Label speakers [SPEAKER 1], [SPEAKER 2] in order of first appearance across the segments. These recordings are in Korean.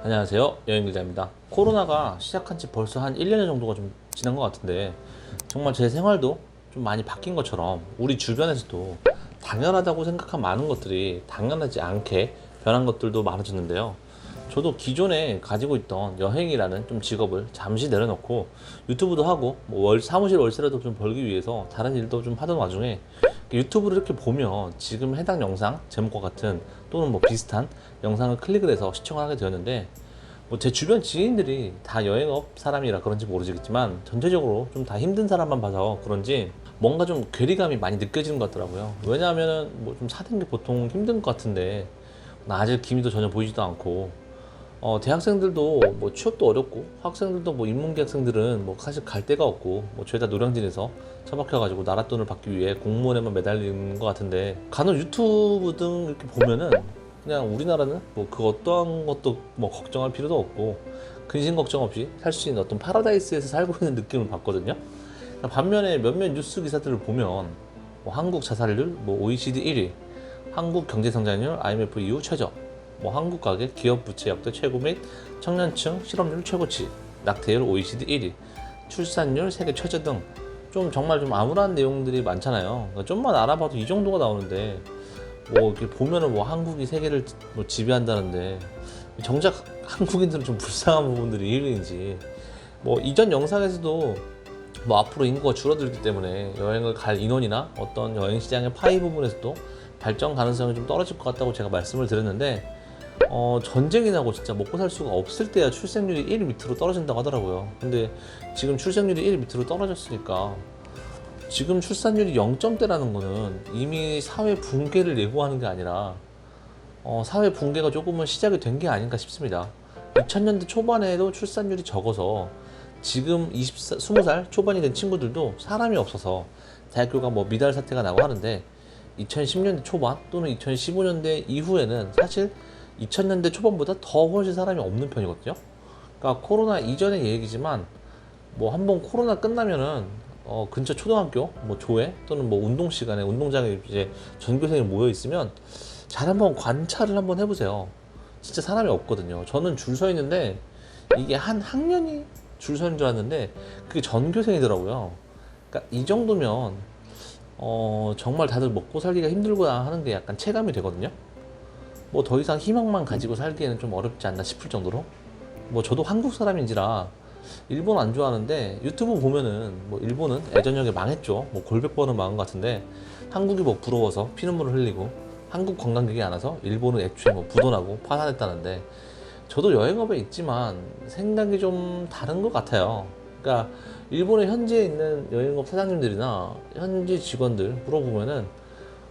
[SPEAKER 1] 안녕하세요, 여행기자입니다. 코로나가 시작한 지 벌써 한 1년 정도가 좀 지난 것 같은데, 정말 제 생활도 좀 많이 바뀐 것처럼 우리 주변에서도 당연하다고 생각한 많은 것들이 당연하지 않게 변한 것들도 많아졌는데요. 저도 기존에 가지고 있던 여행이라는 좀 직업을 잠시 내려놓고 유튜브도 하고 사무실 월세라도 좀 벌기 위해서 다른 일도 좀 하던 와중에 유튜브를 이렇게 보면 지금 해당 영상 제목과 같은 또는 뭐 비슷한 영상을 클릭을 해서 시청을 하게 되었는데, 뭐 제 주변 지인들이 다 여행업 사람이라 그런지 모르겠지만 전체적으로 좀 다 힘든 사람만 봐서 그런지 뭔가 좀 괴리감이 많이 느껴지는 것 같더라고요. 왜냐하면은 뭐 좀 사는 게 보통 힘든 것 같은데 나 아직 기미도 전혀 보이지도 않고, 대학생들도 뭐 취업도 어렵고 학생들도 뭐 인문계 학생들은 뭐 사실 갈 데가 없고 뭐 죄다 노량진에서 처박혀가지고 나라 돈을 받기 위해 공무원에만 매달리는 것 같은데, 간혹 유튜브 등 이렇게 보면은 그냥 우리나라는 뭐 그 어떠한 것도 뭐 걱정할 필요도 없고 근심 걱정 없이 살 수 있는 어떤 파라다이스에서 살고 있는 느낌을 받거든요. 반면에 몇몇 뉴스 기사들을 보면 뭐 한국 자살률 뭐 OECD 1위, 한국 경제성장률 IMF 이후 최저, 뭐 한국 가계 기업 부채 역대 최고 및 청년층 실업률 최고치, 낙태율 OECD 1위, 출산율 세계 최저 등 좀 정말 좀 암울한 내용들이 많잖아요. 그러니까 좀만 알아봐도 이 정도가 나오는데, 뭐 이렇게 보면은 뭐 한국이 세계를 뭐 지배한다는데 정작 한국인들은 좀 불쌍한 부분들이 일인지, 뭐 이전 영상에서도 뭐 앞으로 인구가 줄어들기 때문에 여행을 갈 인원이나 어떤 여행 시장의 파이 부분에서도 발전 가능성이 좀 떨어질 것 같다고 제가 말씀을 드렸는데, 전쟁이 나고 진짜 먹고 살 수가 없을 때야 출생률이 1 밑으로 떨어진다고 하더라고요. 근데 지금 출생률이 1 밑으로 떨어졌으니까 지금 출산율이 0점대라는 거는 이미 사회 붕괴를 예고하는 게 아니라 사회 붕괴가 조금은 시작이 된 게 아닌가 싶습니다. 2000년대 초반에도 출산율이 적어서 지금 20살 초반이 된 친구들도 사람이 없어서 대학교가 뭐 미달 사태가 나고 하는데, 2010년대 초반 또는 2015년대 이후에는 사실 2000년대 초반보다 더 훨씬 사람이 없는 편이거든요. 그러니까 코로나 이전의 얘기지만 뭐 한번 코로나 끝나면은 근처 초등학교 뭐 조회 또는 뭐 운동 시간에 운동장에 이제 전교생이 모여 있으면 잘 한번 관찰을 한번 해보세요. 진짜 사람이 없거든요. 저는 줄 서 있는데 이게 한 학년이 줄 서는 줄 알았는데 그게 전교생이더라고요. 그러니까 이 정도면 정말 다들 먹고 살기가 힘들구나 하는 게 약간 체감이 되거든요. 뭐 더 이상 희망만 가지고 살기에는 좀 어렵지 않나 싶을 정도로, 뭐 저도 한국 사람인지라 일본 안 좋아하는데 유튜브 보면은 뭐 일본은 예전역에 망했죠. 뭐 골백 번은 망한 것 같은데 한국이 뭐 부러워서 피눈물을 흘리고 한국 관광객이 안 와서 일본은 애초에 뭐 부도나고 파산했다는데, 저도 여행업에 있지만 생각이 좀 다른 것 같아요. 그러니까 일본에 현지에 있는 여행업 사장님들이나 현지 직원들 물어보면은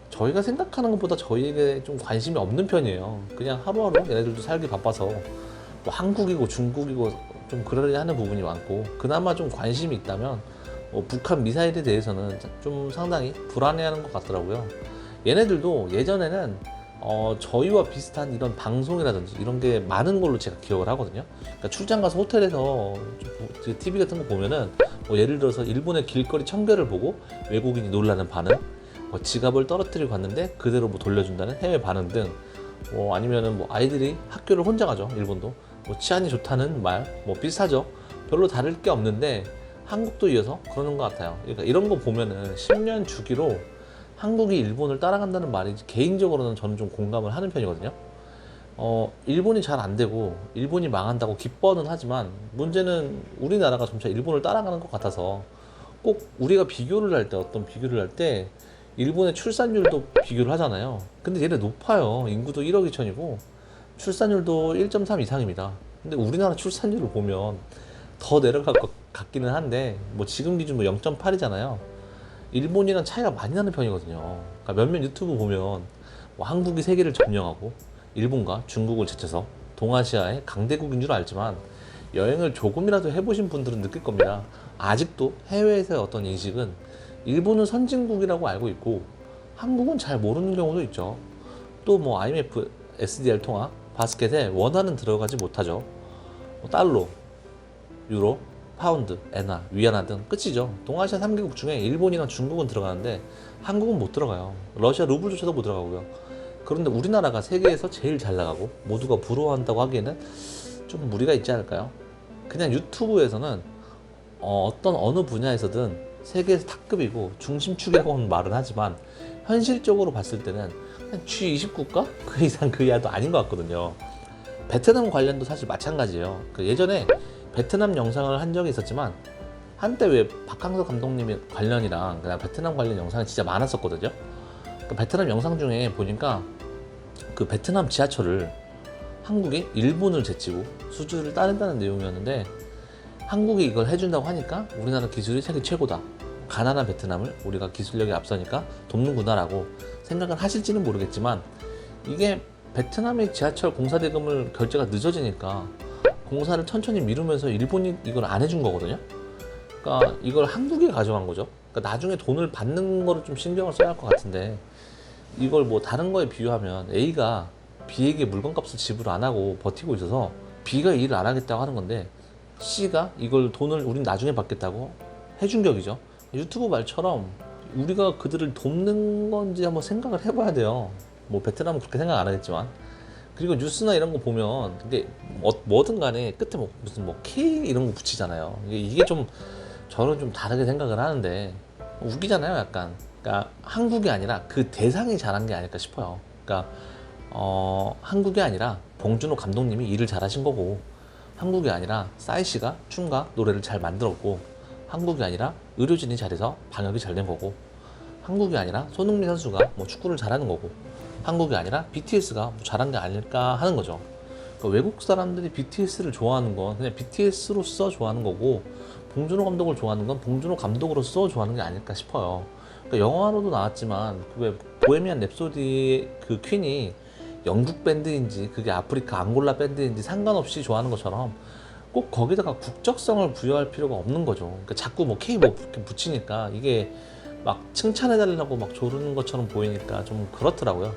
[SPEAKER 1] 저희가 생각하는 것보다 저희에게 좀 관심이 없는 편이에요. 그냥 하루하루 얘네들도 살기 바빠서 뭐 한국이고 중국이고 좀 그러려 하는 부분이 많고, 그나마 좀 관심이 있다면 북한 미사일에 대해서는 좀 상당히 불안해하는 것 같더라고요. 얘네들도 예전에는 저희와 비슷한 이런 방송이라든지 이런 게 많은 걸로 제가 기억을 하거든요. 그러니까 출장 가서 호텔에서 TV 같은 거 보면은 뭐 예를 들어서 일본의 길거리 청결을 보고 외국인이 놀라는 반응, 뭐 지갑을 떨어뜨리고 갔는데 그대로 뭐 돌려준다는 해외 반응 등, 아니면은 뭐 아이들이 학교를 혼자 가죠. 일본도 뭐 치안이 좋다는 말 뭐 비슷하죠. 별로 다를 게 없는데 한국도 이어서 그러는 것 같아요. 그러니까 이런 거 보면은 10년 주기로 한국이 일본을 따라간다는 말이 개인적으로는 저는 좀 공감을 하는 편이거든요. 일본이 잘 안 되고 일본이 망한다고 기뻐는 하지만 문제는 우리나라가 점차 일본을 따라가는 것 같아서, 꼭 우리가 비교를 할 때 어떤 비교를 할 때 일본의 출산율도 비교를 하잖아요. 근데 얘네 높아요. 인구도 1억 2천이고 출산율도 1.3 이상입니다. 근데 우리나라 출산율을 보면 더 내려갈 것 같기는 한데 뭐 지금 기준으로 0.8이잖아요. 일본이랑 차이가 많이 나는 편이거든요. 그러니까 몇몇 유튜브 보면 뭐 한국이 세계를 점령하고 일본과 중국을 제쳐서 동아시아의 강대국인 줄 알지만 여행을 조금이라도 해보신 분들은 느낄 겁니다. 아직도 해외에서의 어떤 인식은 일본은 선진국이라고 알고 있고 한국은 잘 모르는 경우도 있죠. 또 뭐 IMF, SDR 통화, 바스켓에 원화는 들어가지 못하죠. 뭐 달러, 유로, 파운드, 엔화, 위안화 등 끝이죠. 동아시아 3개국 중에 일본이랑 중국은 들어가는데 한국은 못 들어가요. 러시아 루블조차도 못 들어가고요. 그런데 우리나라가 세계에서 제일 잘 나가고 모두가 부러워한다고 하기에는 좀 무리가 있지 않을까요? 그냥 유튜브에서는 어떤 어느 분야에서든 세계에서 탑급이고 중심축이라고는 말은 하지만 현실적으로 봤을 때는 G20국가? 그 이상 그 이하도 아닌 것 같거든요. 베트남 관련도 사실 마찬가지예요. 그 예전에 베트남 영상을 한 적이 있었지만 한때 왜 박항서 감독님의 관련이랑 그냥 베트남 관련 영상이 진짜 많았었거든요. 그 베트남 영상 중에 보니까 그 베트남 지하철을 한국이 일본을 제치고 수주를 따른다는 내용이었는데, 한국이 이걸 해준다고 하니까 우리나라 기술이 세계 최고다, 가난한 베트남을 우리가 기술력이 앞서니까 돕는구나라고 생각을 하실지는 모르겠지만, 이게 베트남의 지하철 공사 대금을 결제가 늦어지니까 공사를 천천히 미루면서 일본이 이걸 안 해준 거거든요. 그러니까 이걸 한국이 가져간 거죠. 그러니까 나중에 돈을 받는 거를 좀 신경을 써야 할 것 같은데, 이걸 뭐 다른 거에 비유하면 A가 B에게 물건값을 지불 안 하고 버티고 있어서 B가 일을 안 하겠다고 하는 건데, C가 이걸 돈을 우린 나중에 받겠다고 해준 격이죠. 유튜브 말처럼 우리가 그들을 돕는 건지 한번 생각을 해봐야 돼요. 뭐 베트남은 그렇게 생각 안 하겠지만. 그리고 뉴스나 이런 거 보면 이게 뭐든 간에 끝에 뭐 무슨 뭐 K 이런 거 붙이잖아요. 이게 좀 저는 좀 다르게 생각을 하는데, 웃기잖아요 약간. 그러니까 한국이 아니라 그 대상이 잘한 게 아닐까 싶어요. 그러니까 한국이 아니라 봉준호 감독님이 일을 잘하신 거고, 한국이 아니라 싸이 씨가 춤과 노래를 잘 만들었고, 한국이 아니라 의료진이 잘해서 방역이 잘 된 거고, 한국이 아니라 손흥민 선수가 뭐 축구를 잘하는 거고, 한국이 아니라 BTS가 뭐 잘한 게 아닐까 하는 거죠. 그러니까 외국 사람들이 BTS를 좋아하는 건 그냥 BTS로서 좋아하는 거고, 봉준호 감독을 좋아하는 건 봉준호 감독으로서 좋아하는 게 아닐까 싶어요. 그러니까 영화로도 나왔지만 왜 보헤미안 랩소디 그 퀸이 영국 밴드인지 그게 아프리카 앙골라 밴드인지 상관없이 좋아하는 것처럼 꼭 거기다가 국적성을 부여할 필요가 없는 거죠. 그러니까 자꾸 뭐 K 뭐 이렇게 붙이니까 이게 막 칭찬해달라고 막 조르는 것처럼 보이니까 좀 그렇더라고요.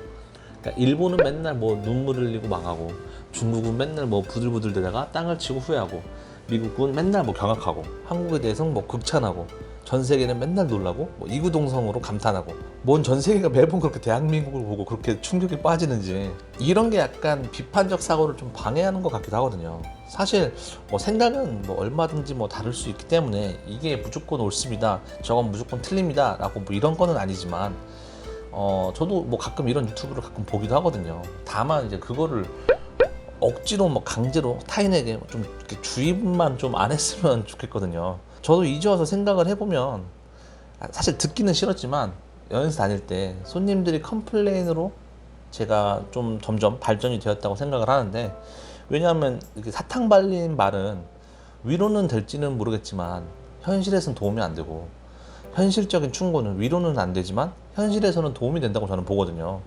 [SPEAKER 1] 그러니까 일본은 맨날 뭐 눈물 흘리고 망하고, 중국은 맨날 뭐 부들부들 대다가 땅을 치고 후회하고, 미국은 맨날 뭐 경악하고, 한국에 대해서는 뭐 극찬하고, 전 세계는 맨날 놀라고 뭐 이구동성으로 감탄하고, 뭔 전 세계가 매번 그렇게 대한민국을 보고 그렇게 충격에 빠지는지, 이런 게 약간 비판적 사고를 좀 방해하는 것 같기도 하거든요. 사실 뭐 생각은 뭐 얼마든지 뭐 다를 수 있기 때문에 이게 무조건 옳습니다, 저건 무조건 틀립니다 라고 뭐 이런 거는 아니지만, 저도 뭐 가끔 이런 유튜브를 가끔 보기도 하거든요. 다만 이제 그거를 억지로 뭐 강제로 타인에게 좀 이렇게 주입만 좀 안 했으면 좋겠거든요. 저도 이제 와서 생각을 해보면, 사실 듣기는 싫었지만 여행사 다닐 때 손님들이 컴플레인으로 제가 좀 점점 발전이 되었다고 생각을 하는데, 왜냐하면 이렇게 사탕 발린 말은 위로는 될지는 모르겠지만 현실에서는 도움이 안 되고, 현실적인 충고는 위로는 안 되지만 현실에서는 도움이 된다고 저는 보거든요.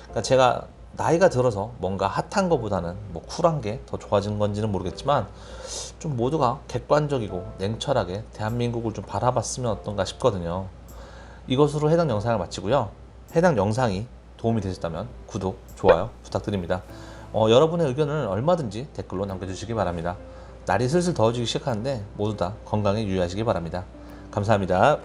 [SPEAKER 1] 그러니까 제가 나이가 들어서 뭔가 핫한 거보다는 뭐 쿨한 게 더 좋아진 건지는 모르겠지만, 좀 모두가 객관적이고 냉철하게 대한민국을 좀 바라봤으면 어떤가 싶거든요. 이것으로 해당 영상을 마치고요. 해당 영상이 도움이 되셨다면 구독, 좋아요 부탁드립니다. 여러분의 의견을 얼마든지 댓글로 남겨주시기 바랍니다. 날이 슬슬 더워지기 시작하는데 모두 다 건강에 유의하시기 바랍니다. 감사합니다.